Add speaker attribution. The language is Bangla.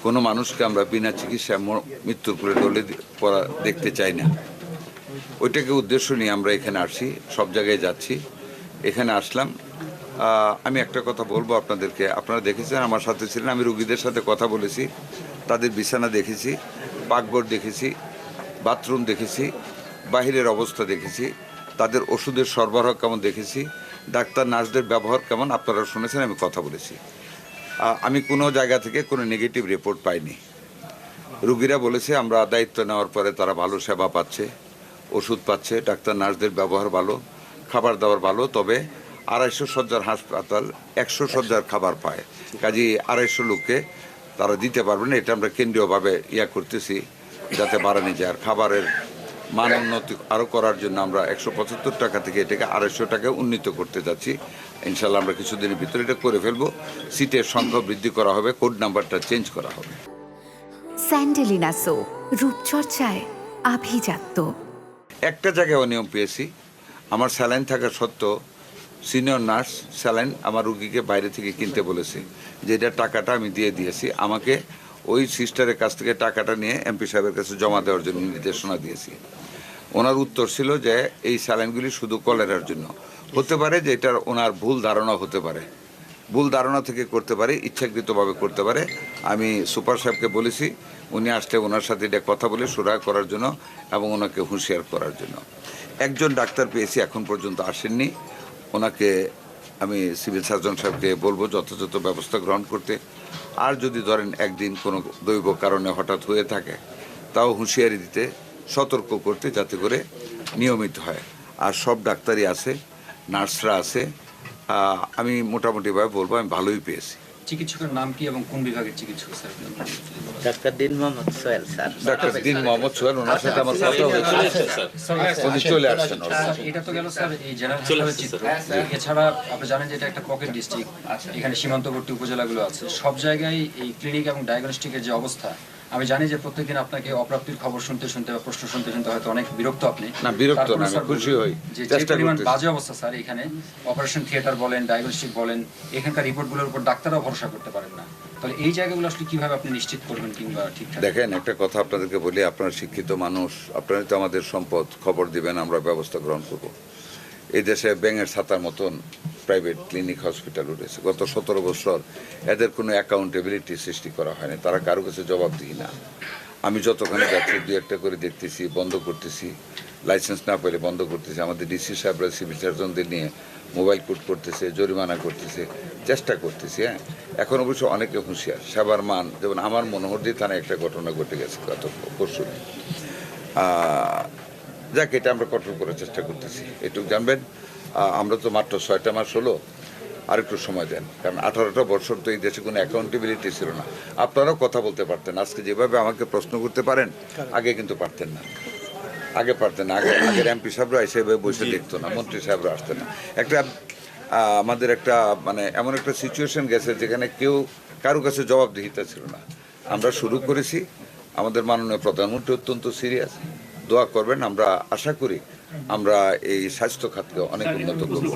Speaker 1: কোনো মানুষকে আমরা বিনা চিকিৎসায় মৃত্যুর কোলে ডলে পড়া দেখতে চাই না। ওইটাকে উদ্দেশ্য নিয়ে আমরা এখানে আসছি, সব জায়গায় যাচ্ছি। এখানে আসলাম। আমি একটা কথা বলবো আপনাদেরকে, আপনারা দেখেছেন, আমার সাথে ছিলেন, আমি রুগীদের সাথে কথা বলেছি, তাদের বিছানা দেখেছি, পাকঘর দেখেছি, বাথরুম দেখেছি, বাহিরের অবস্থা দেখেছি, তাদের ওষুধের সরবরাহ কেমন দেখেছি, ডাক্তার নার্সদের ব্যবহার কেমন আপনারা শুনেছেন, আমি কথা বলেছি। আমি কোনো জায়গা থেকে কোনো নেগেটিভ রিপোর্ট পাইনি। রুগীরা বলেছে আমরা দায়িত্ব নেওয়ার পরে তারা ভালো সেবা পাচ্ছে, ওষুধ পাচ্ছে, ডাক্তার নার্সদের ব্যবহার ভালো, খাবার দাবার ভালো। তবে 250 শয্যার হাসপাতাল 100 শয্যার খাবার পায়, কাজেই 250 লোককে তারা দিতে পারবে না। এটা আমরা কেন্দ্রীয়ভাবে করতেছি যাতে বাড়ানো যায়। আর খাবারের মান উন্নতি আরও করার জন্য আমরা 175 টাকা থেকে এটাকে 250 টাকায় উন্নীত করতে যাচ্ছি। ইনশাল্লাহ আমরা কিছুদিনের ভিতরে এটা করে ফেলবো। সিটের সংখ্যা বৃদ্ধি করা হবে, কোড নাম্বারটা চেঞ্জ করা হবে।
Speaker 2: স্যান্ডেলিনা সো, রূপচর্চায় আভিজাত্য।
Speaker 1: একটা জায়গায় অনিয়ম পেয়েছি। আমার স্যালাইন থাকা সত্ত্বেও সিনিয়র নার্স স্যালাইন আমার রুগীকে বাইরে থেকে কিনতে বলেছে, যে এটা টাকাটা আমি দিয়ে দিয়েছি। আমাকে ওই সিস্টারের কাছ থেকে টাকাটা নিয়ে এমপি সাহেবের কাছে জমা দেওয়ার জন্য নির্দেশনা দিয়েছি। ওনার উত্তর ছিল যে এই স্যালাইনগুলি শুধু কলেরার জন্য। হতে পারে যে এটার ওনার ভুল ধারণা হতে পারে, ভুল ধারণা থেকে করতে পারে, ইচ্ছাকৃতভাবে করতে পারে। আমি সুপার সাহেবকে বলেছি উনি আসলে ওনার সাথে এটা কথা বলে সুরাহা করার জন্য এবং ওনাকে হুঁশিয়ার করার জন্য। একজন ডাক্তার পেয়েছি, এখন পর্যন্ত আসেননি। ওনাকে আমি সিভিল সার্জন সাহেবকে বলবো যথাযথ ব্যবস্থা গ্রহণ করতে। আর যদি ধরেন একদিন কোনো দৈব কারণে হঠাৎ হয়ে থাকে, তাও হুঁশিয়ারি দিতে, সতর্ক করতে, যাতে করে নিয়মিত হয়। আর সব ডাক্তারই আছে, নার্সরা আছে। আমি মোটামুটিভাবে বলবো আমি ভালোই পেয়েছি।
Speaker 3: চিকিৎসকের নাম কি এবং কোন বিভাগের চিকিৎসক স্যার?
Speaker 4: ডাক্তার দিন মোহাম্মদ সোহেল স্যার।
Speaker 1: ডাক্তার দিন মোহাম্মদ সোহেল, ওনার সাথে আমার কথা হয়েছে, উনি চলে আসছেন।
Speaker 3: এটা তো গেল স্যার এই জেনারেল চিত্র। এছাড়া আপনি জানেন যে এটা একটা পকেট ডিস্ট্রিক্ট, এখানে সীমান্তবর্তী উপজেলাগুলো আছে। সব জায়গায় এই ক্লিনিক এবং ডায়াগনস্টিকের যে অবস্থা, আমি জানি যে প্রত্যেকদিন আপনাকে অপ্রাপ্তির খবর শুনতে শুনতে বা প্রশ্ন শুনতে শুনতে হয়তো অনেক বিরক্ত আপনি।
Speaker 1: না, বিরক্ত না, আমি খুশি হই।
Speaker 3: যে পরিমাণ বাজে অবস্থা স্যার, এখানে অপারেশন থিয়েটার বলেন, ডায়াগনস্টিক বলেন, এখানকার রিপোর্টগুলোর উপর ডাক্তাররাও ভরসা করতে পারেন না। তাহলে এই জায়গাগুলো আসলে কিভাবে আপনি নিশ্চিত করবেন কিংবা ঠিকঠাক?
Speaker 1: দেখেন, একটা কথা আপনাদেরকে বলি, আপনারা শিক্ষিত মানুষ, আপনারাই তো আমাদের সম্পদ, খবর দিবেন, আমরা ব্যবস্থা গ্রহণ করব। এই দেশে ব্যাঙের ছাতার মতন প্রাইভেট ক্লিনিক হসপিটাল উঠেছে। গত 17 বছর এদের কোনো অ্যাকাউন্টেবিলিটি সৃষ্টি করা হয়নি, তারা কারো কাছে জবাবদিহি না। আমি যতখানে যাচ্ছি দু একটা করে দেখতেছি, বন্ধ করতেছি, লাইসেন্স না পেলে বন্ধ করতেছি। আমাদের ডিসি সাহেবরা সিভিল সার্জনদের নিয়ে মোবাইল কোর্ট করতেছে, জরিমানা করতেছে, চেষ্টা করতেছি। এখন অবশ্য অনেকে হুঁশিয়ার। সেবার মান, যেমন আমার মনোহরদী থানায় একটা ঘটনা ঘটে গেছে গত পরশু। যাক, এটা আমরা কন্ট্রোল করার চেষ্টা করতেছি। এটুকু জানবেন, আমরা তো মাত্র 6টা মাস হলো, আর একটু সময় দেন। কারণ 18টা বছর তো এই দেশে কোনো অ্যাকাউন্টেবিলিটি ছিল না। আপনারাও কথা বলতে পারতেন, আজকে যেভাবে আমাকে প্রশ্ন করতে পারেন, আগে কিন্তু পারতেন না। আগে পারতেন না, আগের এমপি সাহেবরা এসে বসে দেখতো না, মন্ত্রী সাহেবরা আসতেন না। একটা আমাদের একটা মানে এমন একটা সিচুয়েশন গেছে যেখানে কেউ কারো কাছে জবাবদিহিতা ছিল না। আমরা শুরু করেছি, আমাদের মাননীয় প্রধানমন্ত্রী অত্যন্ত সিরিয়াস, দোয়া করবেন। আমরা আশা করি আমরা এই স্বাস্থ্য খাতকে অনেক উন্নত করব।